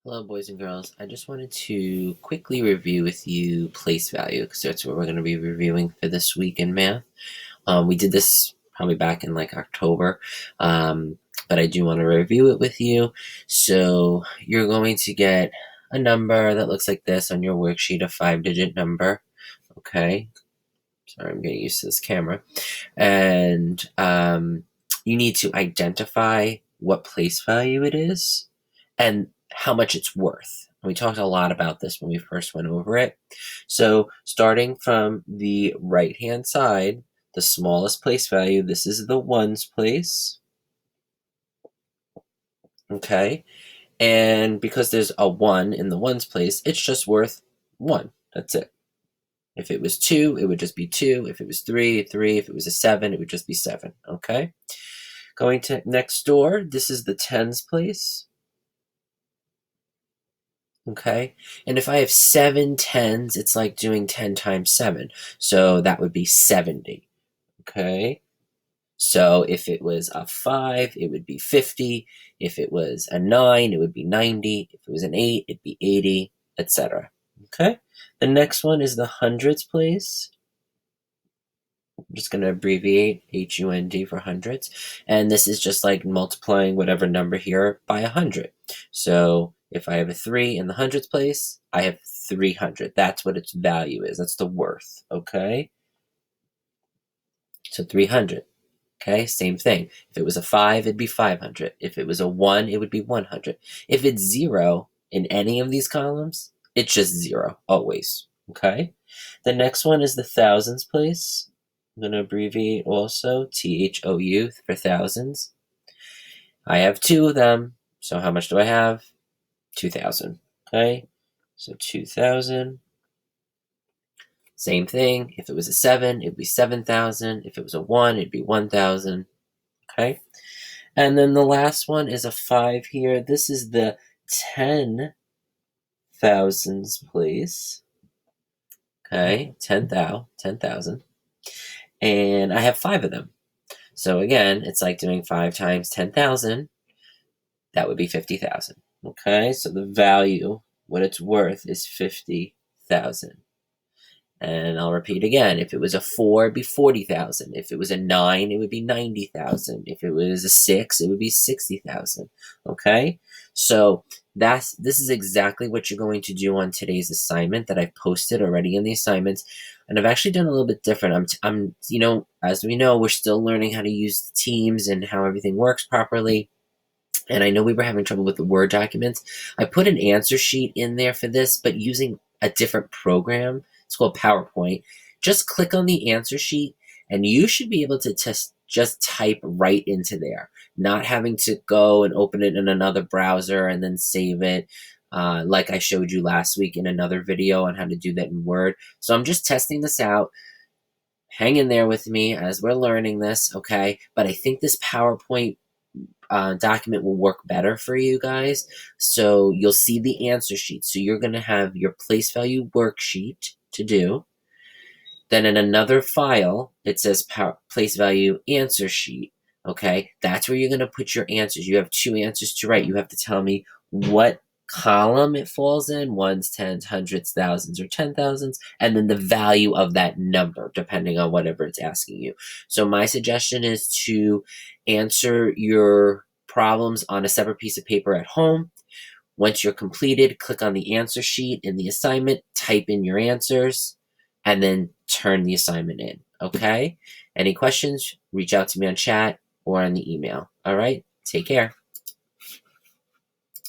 Hello, boys and girls. I just wanted to quickly review with you place value because that's what we're going to be reviewing for this week in math. We did this probably back in like October, but I do want to review it with you. So you're going to get a number that looks like this on your worksheet, a 5-digit number. Okay. Sorry, I'm getting used to this camera. And you need to identify what place value it is and how much it's worth. And we talked a lot about this when we first went over it. So starting from the right-hand side, the smallest place value, this is the ones place. Okay. And because there's a 1 in the ones place, it's just worth 1. That's it. If it was 2, it would just be 2. If it was 3, 3. If it was a 7, it would just be 7. Okay. Going to next door, this is the tens place. Okay, and if I have 7 tens, it's like doing 10 times 7. So that would be 70. Okay, so if it was a 5, it would be 50. If it was a 9, it would be 90. If it was an 8, it'd be 80, etc. Okay, the next one is the hundreds place. I'm just going to abbreviate HUND for hundreds. And this is just like multiplying whatever number here by 100. So if I have a 3 in the hundreds place, I have 300. That's what its value is. That's the worth, okay? So 300, okay? Same thing. If it was a 5, it'd be 500. If it was a 1, it would be 100. If it's 0 in any of these columns, it's just 0, always, okay? The next one is the thousands place. I'm going to abbreviate also THOU for thousands. I have 2 of them, so how much do I have? 2,000. Okay, so 2,000. Same thing. If it was a 7, it'd be 7,000. If it was a 1, it'd be 1,000. Okay, and then the last one is a 5 here. This is the 10 thousands place. Okay, 10,000. And I have 5 of them. So again, it's like doing 5 times 10,000. That would be 50,000. Okay, so the value, what it's worth, is 50,000. And I'll repeat again. If it was a 4, it'd be 40,000. If it was a 9, it would be 90,000. If it was a 6, it would be 60,000. Okay, so this is exactly what you're going to do on today's assignment that I've posted already in the assignments. And I've actually done a little bit different. I'm as we know, we're still learning how to use the teams and how everything works properly. And I know we were having trouble with the Word documents. I put an answer sheet in there for this, but using a different program. It's called PowerPoint. Just click on the answer sheet, and you should be able to just type right into there, not having to go and open it in another browser and then save it, like I showed you last week in another video on how to do that in Word. So I'm just testing this out. Hang in there with me as we're learning this, okay? But I think this PowerPoint document will work better for you guys. So you'll see the answer sheet. So you're going to have your place value worksheet to do. Then in another file, it says place value answer sheet. Okay, that's where you're going to put your answers. You have 2 answers to write. You have to tell me what column it falls in, ones, tens, hundreds, thousands, or 10,000s, and then the value of that number, depending on whatever it's asking you. So my suggestion is to answer your problems on a separate piece of paper at home. Once you're completed, click on the answer sheet in the assignment, type in your answers, and then turn the assignment in, okay? Any questions, reach out to me on chat or on the email, all right? Take care.